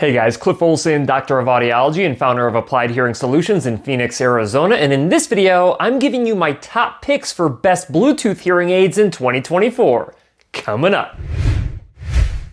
Hey guys, Cliff Olson, Doctor of Audiology and founder of Applied Hearing Solutions in Phoenix, Arizona, and in this video, I'm giving you my top picks for best Bluetooth hearing aids in 2024. Coming up.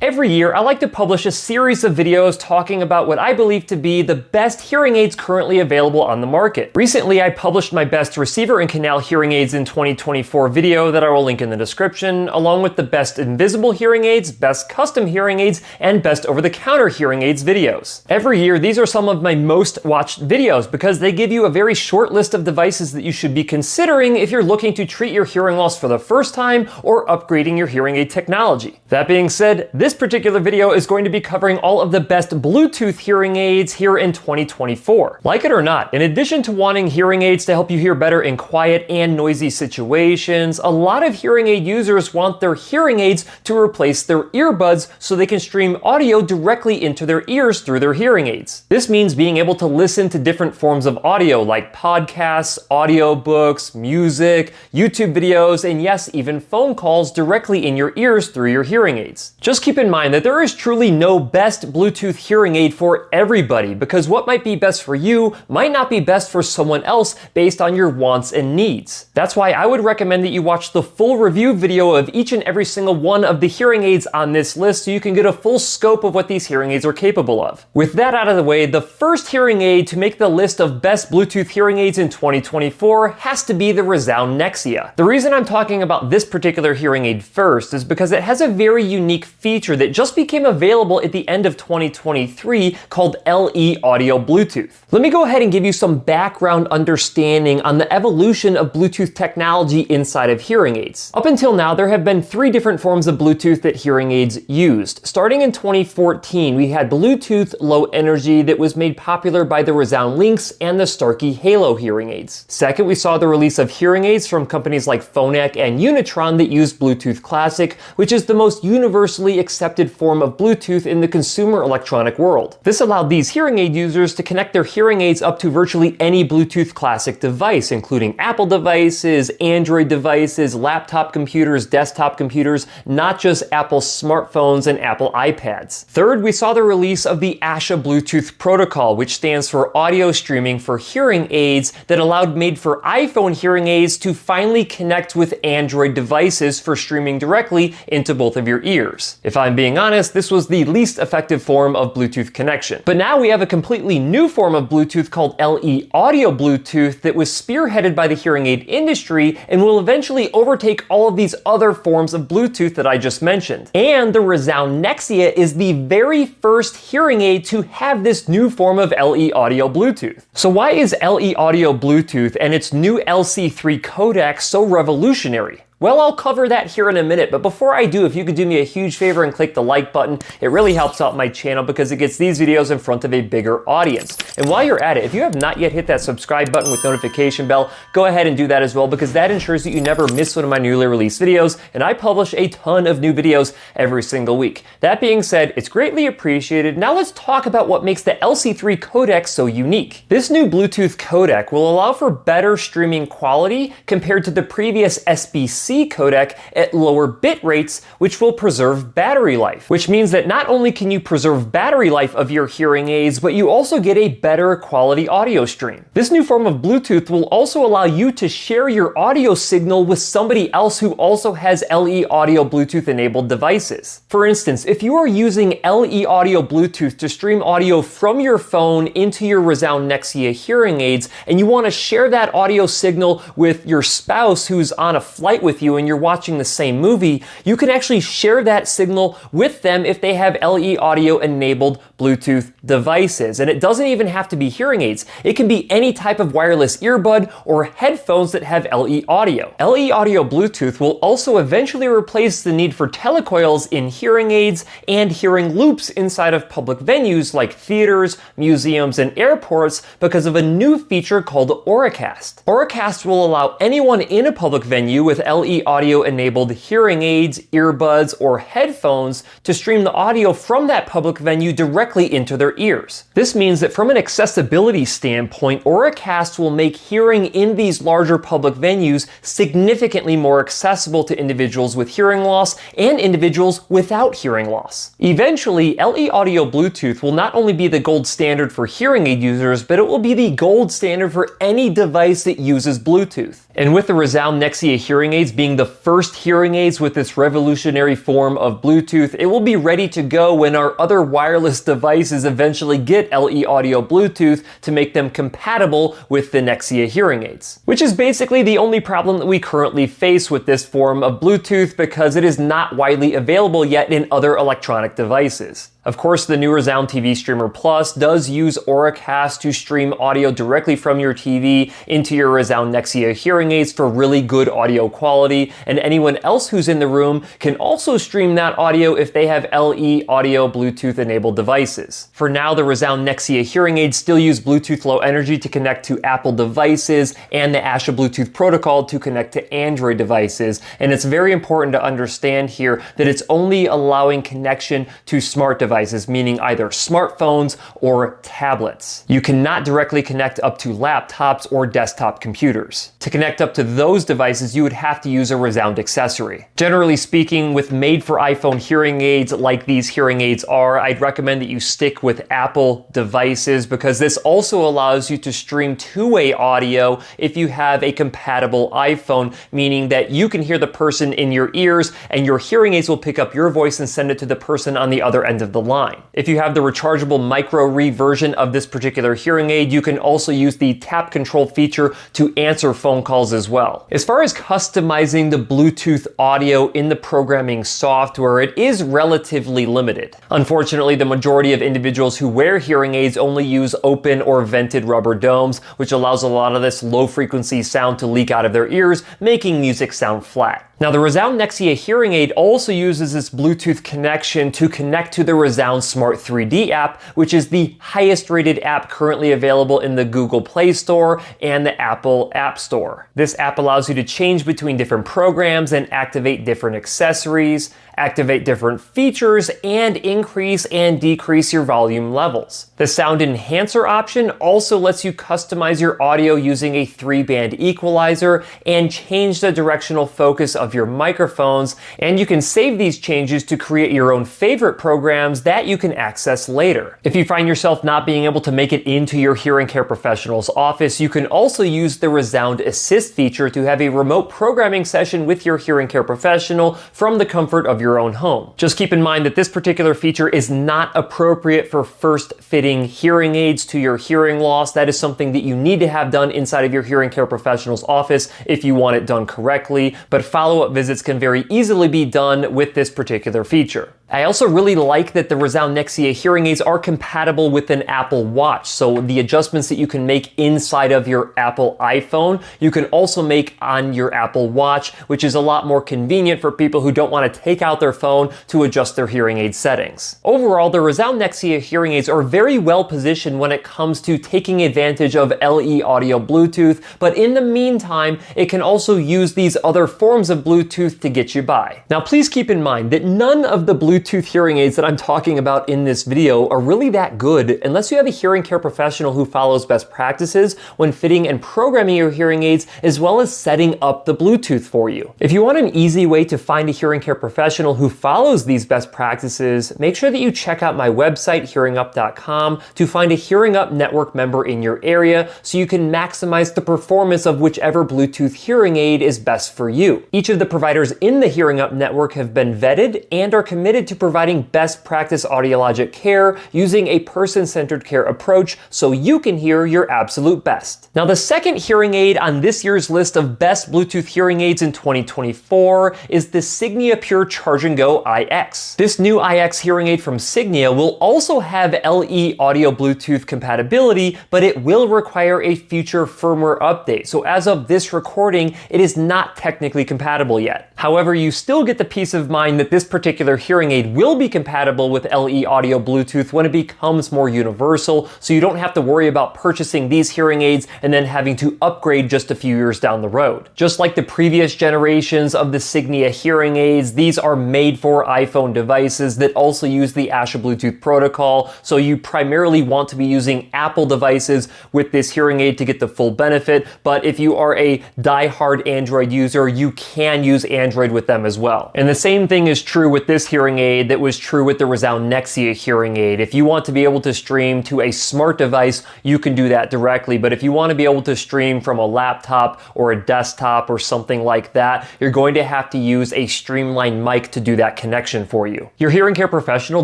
Every year, I like to publish a series of videos talking about what I believe to be the best hearing aids currently available on the market. Recently, I published my best receiver and canal hearing aids in 2024 video that I will link in the description, along with the best invisible hearing aids, best custom hearing aids, and best over-the-counter hearing aids videos. Every year, these are some of my most watched videos because they give you a very short list of devices that you should be considering if you're looking to treat your hearing loss for the first time or upgrading your hearing aid technology. That being said, this particular video is going to be covering all of the best Bluetooth hearing aids here in 2024. Like it or not, in addition to wanting hearing aids to help you hear better in quiet and noisy situations, a lot of hearing aid users want their hearing aids to replace their earbuds so they can stream audio directly into their ears through their hearing aids. This means being able to listen to different forms of audio like podcasts, audiobooks, music, YouTube videos, and yes, even phone calls directly in your ears through your hearing aids. Just keep in mind that there is truly no best Bluetooth hearing aid for everybody because what might be best for you might not be best for someone else based on your wants and needs. That's why I would recommend that you watch the full review video of each and every single one of the hearing aids on this list so you can get a full scope of what these hearing aids are capable of. With that out of the way, the first hearing aid to make the list of best Bluetooth hearing aids in 2024 has to be the ReSound Nexia. The reason I'm talking about this particular hearing aid first is because it has a very unique feature that just became available at the end of 2023 called LE Audio Bluetooth. Let me go ahead and give you some background understanding on the evolution of Bluetooth technology inside of hearing aids. Up until now, there have been three different forms of Bluetooth that hearing aids used. Starting in 2014, we had Bluetooth Low Energy that was made popular by the ReSound Lynx and the Starkey Halo hearing aids. Second, we saw the release of hearing aids from companies like Phonak and Unitron that used Bluetooth Classic, which is the most universally accepted form of Bluetooth in the consumer electronic world. This allowed these hearing aid users to connect their hearing aids up to virtually any Bluetooth Classic device, including Apple devices, Android devices, laptop computers, desktop computers, not just Apple smartphones and Apple iPads. Third, we saw the release of the ASHA Bluetooth protocol, which stands for audio streaming for hearing aids, that allowed made for iPhone hearing aids to finally connect with Android devices for streaming directly into both of your ears. If I'm being honest, this was the least effective form of Bluetooth connection. But now we have a completely new form of Bluetooth called LE Audio Bluetooth that was spearheaded by the hearing aid industry and will eventually overtake all of these other forms of Bluetooth that I just mentioned. And the ReSound Nexia is the very first hearing aid to have this new form of LE Audio Bluetooth. So why is LE Audio Bluetooth and its new LC3 codec so revolutionary? Well, I'll cover that here in a minute, but before I do, if you could do me a huge favor and click the like button, it really helps out my channel because it gets these videos in front of a bigger audience. And while you're at it, if you have not yet hit that subscribe button with notification bell, go ahead and do that as well because that ensures that you never miss one of my newly released videos, and I publish a ton of new videos every single week. That being said, it's greatly appreciated. Now let's talk about what makes the LC3 codec so unique. This new Bluetooth codec will allow for better streaming quality compared to the previous SBC codec at lower bit rates, which will preserve battery life. Which means that not only can you preserve battery life of your hearing aids, but you also get a better quality audio stream. This new form of Bluetooth will also allow you to share your audio signal with somebody else who also has LE Audio Bluetooth enabled devices. For instance, if you are using LE Audio Bluetooth to stream audio from your phone into your ReSound Nexia hearing aids, and you want to share that audio signal with your spouse who's on a flight with you and you're watching the same movie, you can actually share that signal with them if they have LE Audio enabled Bluetooth devices. And it doesn't even have to be hearing aids. It can be any type of wireless earbud or headphones that have LE Audio. LE Audio Bluetooth will also eventually replace the need for telecoils in hearing aids and hearing loops inside of public venues like theaters, museums, and airports because of a new feature called Auracast. Auracast will allow anyone in a public venue with LE Audio enabled hearing aids, earbuds, or headphones to stream the audio from that public venue directly directly into their ears. This means that from an accessibility standpoint, Auracast will make hearing in these larger public venues significantly more accessible to individuals with hearing loss and individuals without hearing loss. Eventually, LE Audio Bluetooth will not only be the gold standard for hearing aid users, but it will be the gold standard for any device that uses Bluetooth. And with the ReSound Nexia hearing aids being the first hearing aids with this revolutionary form of Bluetooth, it will be ready to go when our other wireless devices eventually get LE Audio Bluetooth to make them compatible with the Nexia hearing aids. Which is basically the only problem that we currently face with this form of Bluetooth because it is not widely available yet in other electronic devices. Of course, the new ReSound TV Streamer Plus does use Auracast to stream audio directly from your TV into your ReSound Nexia hearing aids for really good audio quality, and anyone else who's in the room can also stream that audio if they have LE Audio Bluetooth enabled devices. For now, the ReSound Nexia hearing aids still use Bluetooth Low Energy to connect to Apple devices and the Asha Bluetooth protocol to connect to Android devices, and it's very important to understand here that it's only allowing connection to smart devices, meaning either smartphones or tablets. You cannot directly connect up to laptops or desktop computers. To connect up to those devices, you would have to use a ReSound accessory. Generally speaking, with made-for-iPhone hearing aids like these hearing aids are, I'd recommend that you stick with Apple devices because this also allows you to stream two-way audio if you have a compatible iPhone, meaning that you can hear the person in your ears and your hearing aids will pick up your voice and send it to the person on the other end of the line. If you have the rechargeable micro re version of this particular hearing aid, you can also use the tap control feature to answer phone calls as well. As far as customizing the Bluetooth audio in the programming software, it is relatively limited. Unfortunately, the majority of individuals who wear hearing aids only use open or vented rubber domes, which allows a lot of this low frequency sound to leak out of their ears, making music sound flat. Now, the ReSound Nexia hearing aid also uses this Bluetooth connection to connect to the ReSound Smart 3D app, which is the highest rated app currently available in the Google Play Store and the Apple App Store. This app allows you to change between different programs and activate different accessories, activate different features, and increase and decrease your volume levels. The sound enhancer option also lets you customize your audio using a 3-band equalizer and change the directional focus of your microphones, and you can save these changes to create your own favorite programs that you can access later. If you find yourself not being able to make it into your hearing care professional's office, you can also use the ReSound Assist feature to have a remote programming session with your hearing care professional from the comfort of your own home. Just keep in mind that this particular feature is not appropriate for first fitting hearing aids to your hearing loss. That is something that you need to have done inside of your hearing care professional's office if you want it done correctly, but follow-up visits can very easily be done with this particular feature. I also really like that the ReSound Nexia hearing aids are compatible with an Apple Watch, so the adjustments that you can make inside of your Apple iPhone, you can also make on your Apple Watch, which is a lot more convenient for people who don't want to take out their phone to adjust their hearing aid settings. Overall, the ReSound Nexia hearing aids are very well positioned when it comes to taking advantage of LE Audio Bluetooth, but in the meantime, it can also use these other forms of Bluetooth to get you by. Now, please keep in mind that none of the Bluetooth hearing aids that I'm talking about in this video are really that good unless you have a hearing care professional who follows best practices when fitting and programming your hearing aids, as well as setting up the Bluetooth for you. If you want an easy way to find a hearing care professional who follows these best practices, make sure that you check out my website, hearingup.com, to find a Hearing Up network member in your area so you can maximize the performance of whichever Bluetooth hearing aid is best for you. Each of the providers in the Hearing Up network have been vetted and are committed to providing best practice audiologic care using a person-centered care approach so you can hear your absolute best. Now, the second hearing aid on this year's list of best Bluetooth hearing aids in 2024 is the Signia Pure Charge&Go iX. This new iX hearing aid from Signia will also have LE Audio Bluetooth compatibility, but it will require a future firmware update. So as of this recording, it is not technically compatible yet. However, you still get the peace of mind that this particular hearing aid aid will be compatible with LE Audio Bluetooth when it becomes more universal, so you don't have to worry about purchasing these hearing aids and then having to upgrade just a few years down the road. Just like the previous generations of the Signia hearing aids, these are made for iPhone devices that also use the Asha Bluetooth protocol, so you primarily want to be using Apple devices with this hearing aid to get the full benefit, but if you are a die-hard Android user, you can use Android with them as well. And the same thing is true with this hearing aid that was true with the ReSound Nexia hearing aid. If you want to be able to stream to a smart device, you can do that directly, but if you want to be able to stream from a laptop or a desktop or something like that, you're going to have to use a streamlined mic to do that connection for you. Your hearing care professional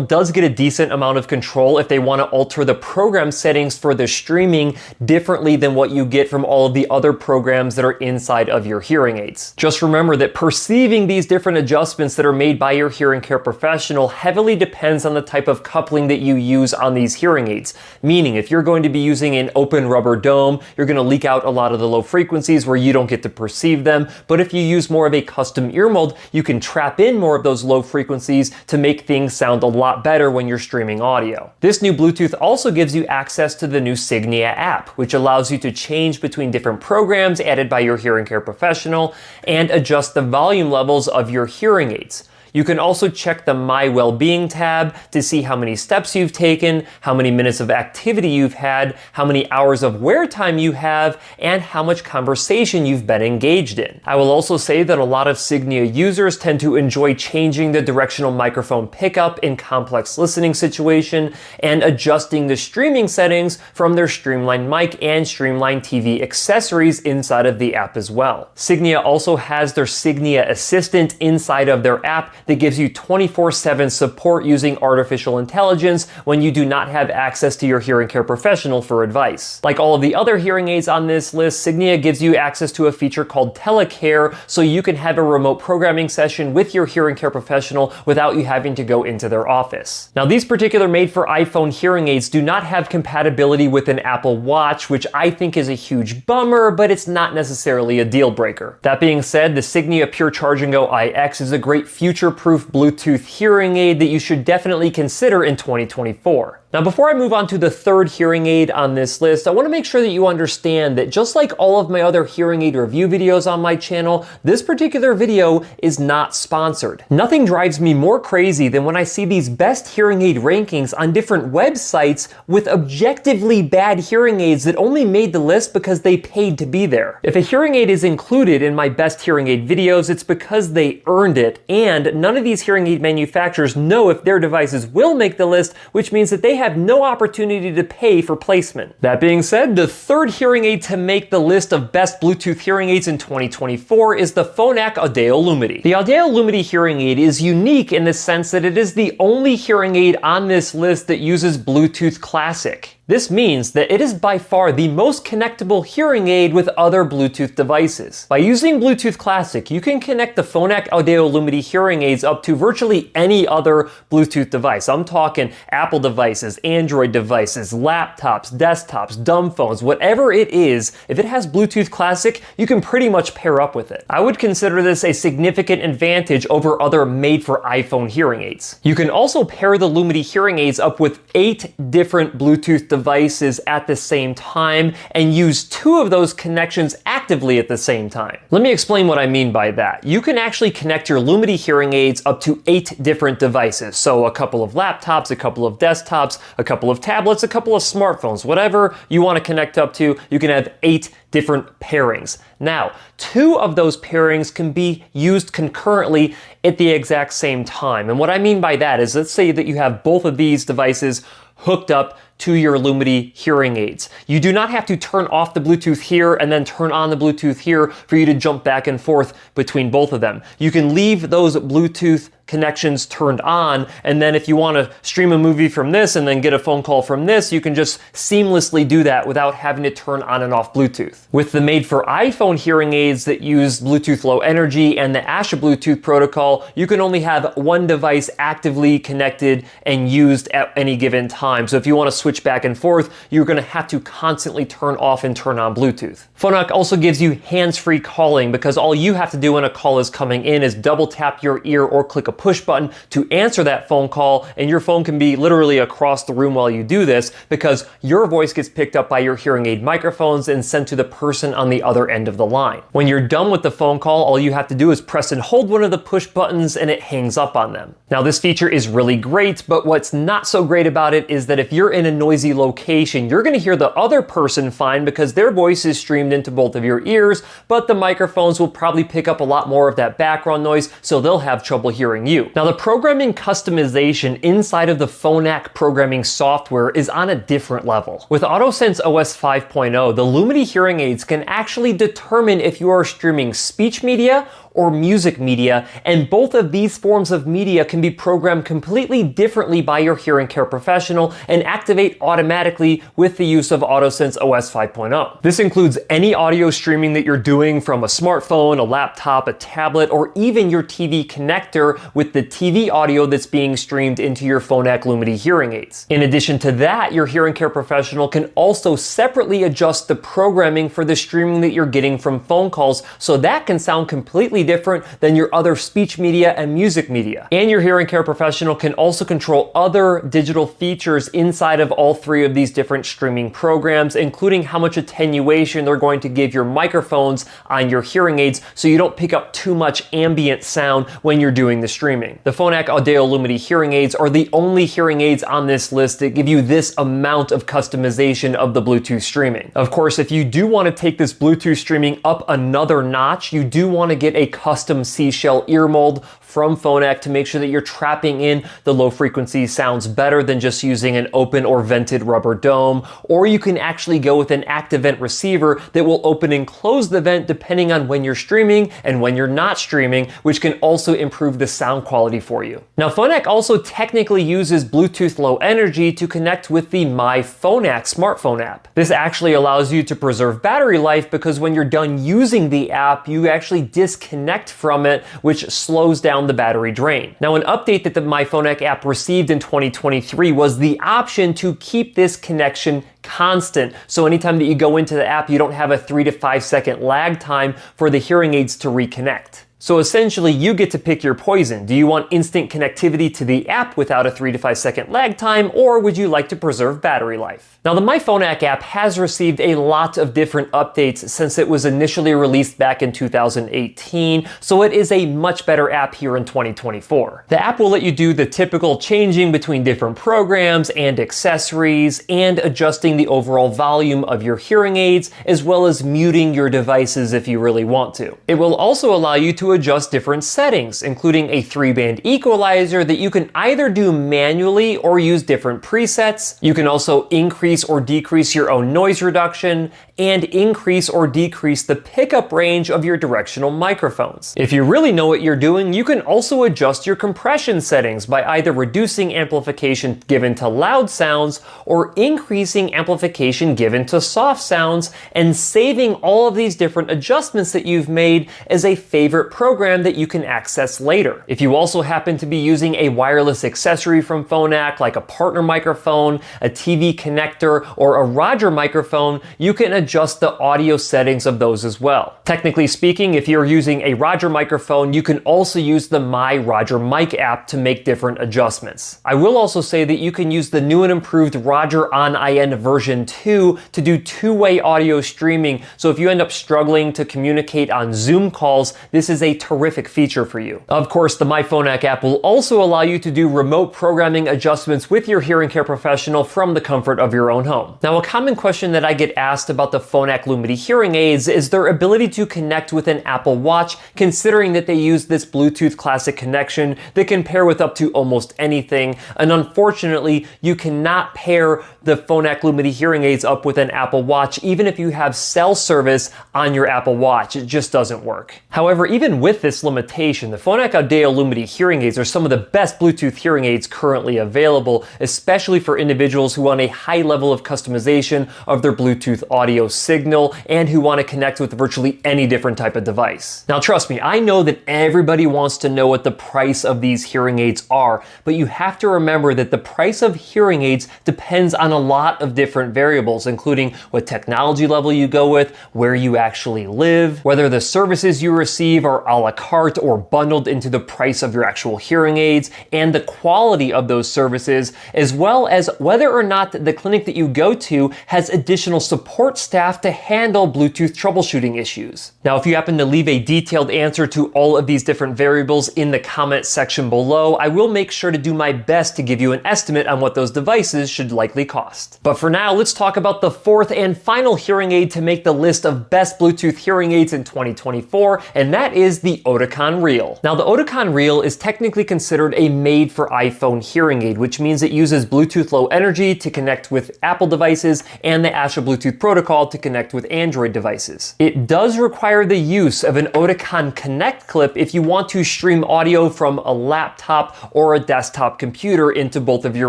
does get a decent amount of control if they want to alter the program settings for the streaming differently than what you get from all of the other programs that are inside of your hearing aids. Just remember that perceiving these different adjustments that are made by your hearing care professional heavily depends on the type of coupling that you use on these hearing aids. Meaning, if you're going to be using an open rubber dome, you're going to leak out a lot of the low frequencies where you don't get to perceive them, but if you use more of a custom ear mold, you can trap in more of those low frequencies to make things sound a lot better when you're streaming audio. This new Bluetooth also gives you access to the new Signia app, which allows you to change between different programs added by your hearing care professional and adjust the volume levels of your hearing aids. You can also check the My Wellbeing tab to see how many steps you've taken, how many minutes of activity you've had, how many hours of wear time you have, and how much conversation you've been engaged in. I will also say that a lot of Signia users tend to enjoy changing the directional microphone pickup in complex listening situation and adjusting the streaming settings from their Streamline mic and Streamline TV accessories inside of the app as well. Signia also has their Signia Assistant inside of their app that gives you 24/7 support using artificial intelligence when you do not have access to your hearing care professional for advice. Like all of the other hearing aids on this list, Signia gives you access to a feature called Telecare, so you can have a remote programming session with your hearing care professional without you having to go into their office. Now, these particular made for iPhone hearing aids do not have compatibility with an Apple Watch, which I think is a huge bummer, but it's not necessarily a deal breaker. That being said, the Signia Pure Charge&Go iX is a great future-proof Bluetooth hearing aid that you should definitely consider in 2024. Now, before I move on to the third hearing aid on this list, I want to make sure that you understand that just like all of my other hearing aid review videos on my channel, this particular video is not sponsored. Nothing drives me more crazy than when I see these best hearing aid rankings on different websites with objectively bad hearing aids that only made the list because they paid to be there. If a hearing aid is included in my best hearing aid videos, it's because they earned it, and none of these hearing aid manufacturers know if their devices will make the list, which means that they have no opportunity to pay for placement. That being said, the third hearing aid to make the list of best Bluetooth hearing aids in 2024 is the Phonak Audeo Lumity. The Audeo Lumity hearing aid is unique in the sense that it is the only hearing aid on this list that uses Bluetooth Classic. This means that it is by far the most connectable hearing aid with other Bluetooth devices. By using Bluetooth Classic, you can connect the Phonak Audeo Lumity hearing aids up to virtually any other Bluetooth device. I'm talking Apple devices, Android devices, laptops, desktops, dumb phones, whatever it is. If it has Bluetooth Classic, you can pretty much pair up with it. I would consider this a significant advantage over other made-for-iPhone hearing aids. You can also pair the Lumity hearing aids up with 8 different Bluetooth devices at the same time and use 2 of those connections actively at the same time. Let me explain what I mean by that. You can actually connect your Lumity hearing aids up to 8 different devices. So a couple of laptops, a couple of desktops, a couple of tablets, a couple of smartphones, whatever you want to connect up to, you can have 8 different pairings. Now, 2 of those pairings can be used concurrently at the exact same time. And what I mean by that is, let's say that you have both of these devices hooked up to your Lumity hearing aids. You do not have to turn off the Bluetooth here and then turn on the Bluetooth here for you to jump back and forth between both of them. You can leave those Bluetooth connections turned on, and then if you want to stream a movie from this and then get a phone call from this, you can just seamlessly do that without having to turn on and off Bluetooth. With the made for iPhone hearing aids that use Bluetooth Low Energy and the Asha Bluetooth protocol, you can only have one device actively connected and used at any given time. So if you want to switch back and forth, you're going to have to constantly turn off and turn on Bluetooth. Phonak also gives you hands-free calling because all you have to do when a call is coming in is double tap your ear or click a push button to answer that phone call, and your phone can be literally across the room while you do this because your voice gets picked up by your hearing aid microphones and sent to the person on the other end of the line. When you're done with the phone call, all you have to do is press and hold one of the push buttons and it hangs up on them. Now this feature is really great, but what's not so great about it is that if you're in a noisy location, you're gonna hear the other person fine because their voice is streamed into both of your ears, but the microphones will probably pick up a lot more of that background noise, so they'll have trouble hearing you. Now the programming customization inside of the Phonak programming software is on a different level. With AutoSense OS 5.0, the Lumity hearing aids can actually determine if you are streaming speech media or music media, and both of these forms of media can be programmed completely differently by your hearing care professional and activate automatically with the use of AutoSense OS 5.0. This includes any audio streaming that you're doing from a smartphone, a laptop, a tablet, or even your TV connector with the TV audio that's being streamed into your Phonak Lumity hearing aids. In addition to that, your hearing care professional can also separately adjust the programming for the streaming that you're getting from phone calls, so that can sound completely different than your other speech media and music media. And your hearing care professional can also control other digital features inside of all three of these different streaming programs, including how much attenuation they're going to give your microphones on your hearing aids so you don't pick up too much ambient sound when you're doing the streaming. The Phonak Audeo Lumity hearing aids are the only hearing aids on this list that give you this amount of customization of the Bluetooth streaming. Of course, if you do want to take this Bluetooth streaming up another notch, you do want to get a custom seashell ear mold from Phonak to make sure that you're trapping in the low frequency sounds better than just using an open or vented rubber dome. Or you can actually go with an active vent receiver that will open and close the vent depending on when you're streaming and when you're not streaming, which can also improve the sound quality for you. Now Phonak also technically uses Bluetooth Low Energy to connect with the My Phonak smartphone app. This actually allows you to preserve battery life because when you're done using the app, you actually disconnect from it, which slows down the battery drain. Now, an update that the My Phonak app received in 2023 was the option to keep this connection constant. So anytime that you go into the app, you don't have a 3 to 5 second lag time for the hearing aids to reconnect. So essentially, you get to pick your poison. Do you want instant connectivity to the app without a 3 to 5 second lag time, or would you like to preserve battery life? Now, the My Phonak app has received a lot of different updates since it was initially released back in 2018, so it is a much better app here in 2024. The app will let you do the typical changing between different programs and accessories, and adjusting the overall volume of your hearing aids, as well as muting your devices if you really want to. It will also allow you to adjust different settings, including a 3-band equalizer that you can either do manually or use different presets. You can also increase or decrease your own noise reduction and increase or decrease the pickup range of your directional microphones. If you really know what you're doing, you can also adjust your compression settings by either reducing amplification given to loud sounds or increasing amplification given to soft sounds, and saving all of these different adjustments that you've made as a favorite program that you can access later. If you also happen to be using a wireless accessory from Phonak, like a partner microphone, a TV connector, or a Roger microphone, you can adjust the audio settings of those as well. Technically speaking, if you're using a Roger microphone, you can also use the My Roger Mic app to make different adjustments. I will also say that you can use the new and improved Roger On IN version 2 to do two-way audio streaming, so if you end up struggling to communicate on Zoom calls, this is a terrific feature for you. Of course, the My Phonak app will also allow you to do remote programming adjustments with your hearing care professional from the comfort of your own home. Now, a common question that I get asked about the Phonak Lumity hearing aids is their ability to connect with an Apple Watch, considering that they use this Bluetooth Classic connection that can pair with up to almost anything. And unfortunately, you cannot pair the Phonak Lumity hearing aids up with an Apple Watch, even if you have cell service on your Apple Watch. It just doesn't work. However, even with this limitation, the Phonak Audeo Lumity hearing aids are some of the best Bluetooth hearing aids currently available, especially for individuals who want a high level of customization of their Bluetooth audio signal and who want to connect with virtually any different type of device. Now, trust me, I know that everybody wants to know what the price of these hearing aids are, but you have to remember that the price of hearing aids depends on a lot of different variables, including what technology level you go with, where you actually live, whether the services you receive are a la carte or bundled into the price of your actual hearing aids, and the quality of those services, as well as whether or not the clinic that you go to has additional support staff to handle Bluetooth troubleshooting issues. Now, if you happen to leave a detailed answer to all of these different variables in the comment section below, I will make sure to do my best to give you an estimate on what those devices should likely cost. But for now, let's talk about the fourth and final hearing aid to make the list of best Bluetooth hearing aids in 2024, and that is the Oticon Real. Now, the Oticon Real is technically considered a made for iPhone hearing aid, which means it uses Bluetooth Low Energy to connect with Apple devices and the Asha Bluetooth protocol to connect with Android devices. It does require the use of an Oticon Connect clip if you want to stream audio from a laptop or a desktop computer into both of your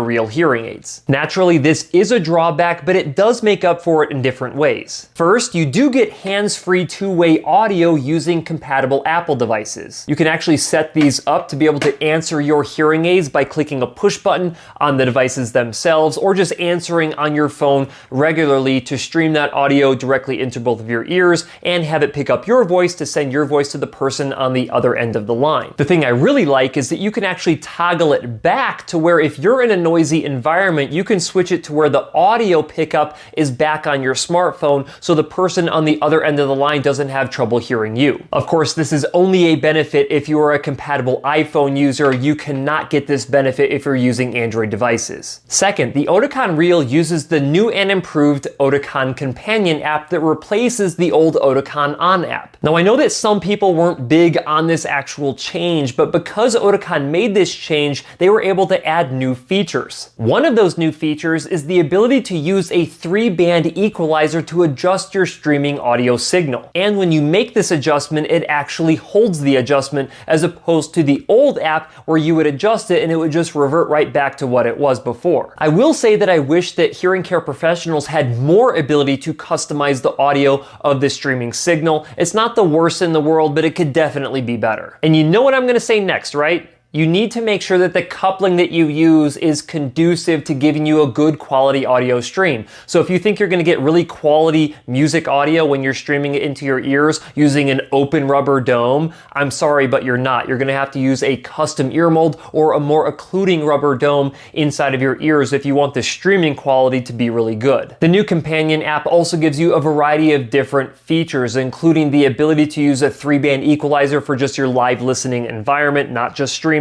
Real hearing aids. Naturally, this is a drawback, but it does make up for it in different ways. First, you do get hands-free two-way audio using compatible Apple devices. You can actually set these up to be able to answer your hearing aids by clicking a push button on the devices themselves, or just answering on your phone regularly to stream that audio directly into both of your ears and have it pick up your voice to send your voice to the person on the other end of the line. The thing I really like is that you can actually toggle it back to where if you're in a noisy environment, you can switch it to where the audio pickup is back on your smartphone so the person on the other end of the line doesn't have trouble hearing you. Of course, this is only a benefit if you are a compatible iPhone user. You cannot get this benefit if you're using Android devices. Second, the Oticon Real uses the new and improved Oticon Companion app that replaces the old Oticon On app. Now, I know that some people weren't big on this actual change, but because Oticon made this change, they were able to add new features. One of those new features is the ability to use a 3-band equalizer to adjust your streaming audio signal. And when you make this adjustment, it actually holds the adjustment, as opposed to the old app where you would adjust it and it would just revert right back to what it was before. I will say that I wish that hearing care professionals had more ability to customize the audio of the streaming signal. It's not the worst in the world, but it could definitely be better. And you know what I'm gonna say next, right? You need to make sure that the coupling that you use is conducive to giving you a good quality audio stream. So if you think you're gonna get really quality music audio when you're streaming it into your ears using an open rubber dome, I'm sorry, but you're not. You're gonna have to use a custom ear mold or a more occluding rubber dome inside of your ears if you want the streaming quality to be really good. The new companion app also gives you a variety of different features, including the ability to use a 3-band equalizer for just your live listening environment, not just streaming.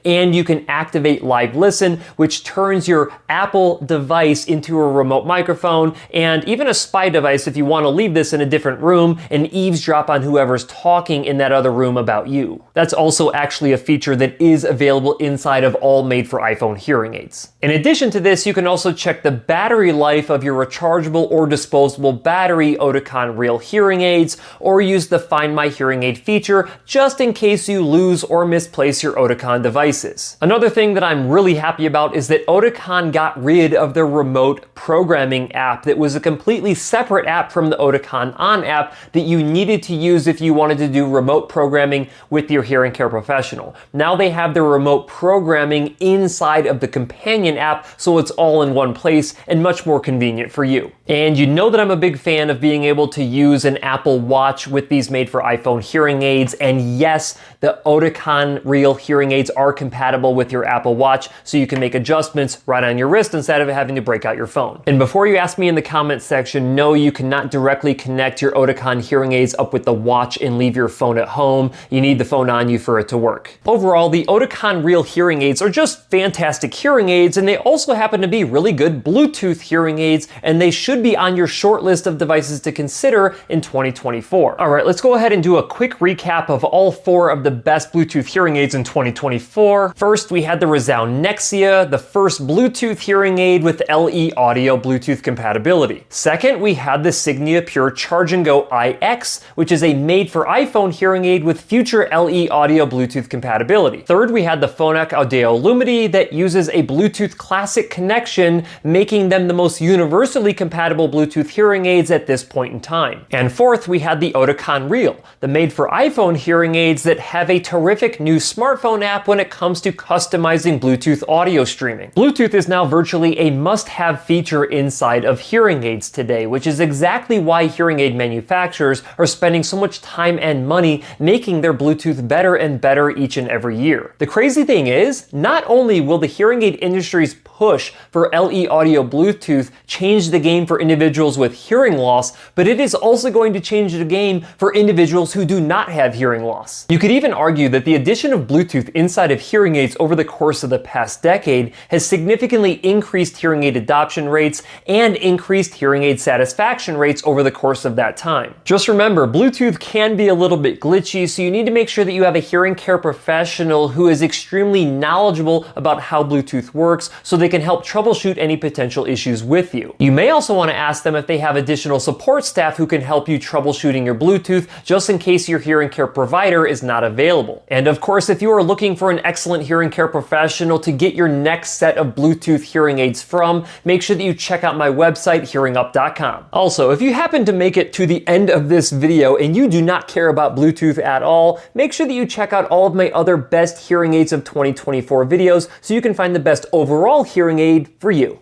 And you can activate Live Listen, which turns your Apple device into a remote microphone, and even a spy device if you want to leave this in a different room and eavesdrop on whoever's talking in that other room about you. That's also actually a feature that is available inside of all made for iPhone hearing aids. In addition to this, you can also check the battery life of your rechargeable or disposable battery Oticon Real hearing aids, or use the Find My Hearing Aid feature just in case you lose or misplace your Oticon devices. Another thing that I'm really happy about is that Oticon got rid of their remote programming app that was a completely separate app from the Oticon On app that you needed to use if you wanted to do remote programming with your hearing care professional. Now they have the remote programming inside of the companion app, so it's all in one place and much more convenient for you. And you know that I'm a big fan of being able to use an Apple Watch with these made for iPhone hearing aids, and yes, the Oticon Real hearing aids are compatible with your Apple Watch, so you can make adjustments right on your wrist instead of having to break out your phone. And before you ask me in the comment section, no, you cannot directly connect your Oticon hearing aids up with the watch and leave your phone at home. You need the phone on you for it to work. Overall, the Oticon Real hearing aids are just fantastic hearing aids, and they also happen to be really good Bluetooth hearing aids, and they should be on your short list of devices to consider in 2024. All right, let's go ahead and do a quick recap of all 4 of the best Bluetooth hearing aids in 2024. First, we had the ReSound Nexia, the first Bluetooth hearing aid with LE audio Bluetooth compatibility. Second, we had the Signia Pure Charge&Go iX, which is a made for iPhone hearing aid with future LE audio Bluetooth compatibility. Third, we had the Phonak Audeo Lumity that uses a Bluetooth Classic connection, making them the most universally compatible Bluetooth hearing aids at this point in time. And fourth, we had the Oticon Real, the made for iPhone hearing aids that have a terrific new smartphone snap when it comes to customizing Bluetooth audio streaming. Bluetooth is now virtually a must-have feature inside of hearing aids today, which is exactly why hearing aid manufacturers are spending so much time and money making their Bluetooth better and better each and every year. The crazy thing is, not only will the hearing aid industry's push for LE audio Bluetooth change the game for individuals with hearing loss, but it is also going to change the game for individuals who do not have hearing loss. You could even argue that the addition of Bluetooth inside of hearing aids over the course of the past decade has significantly increased hearing aid adoption rates and increased hearing aid satisfaction rates over the course of that time. Just remember, Bluetooth can be a little bit glitchy, so you need to make sure that you have a hearing care professional who is extremely knowledgeable about how Bluetooth works so they can help troubleshoot any potential issues with you. You may also want to ask them if they have additional support staff who can help you troubleshooting your Bluetooth just in case your hearing care provider is not available. And of course, if you are looking for an excellent hearing care professional to get your next set of Bluetooth hearing aids from, make sure that you check out my website, hearingup.com. Also, if you happen to make it to the end of this video and you do not care about Bluetooth at all, make sure that you check out all of my other best hearing aids of 2024 videos so you can find the best overall hearing aid for you.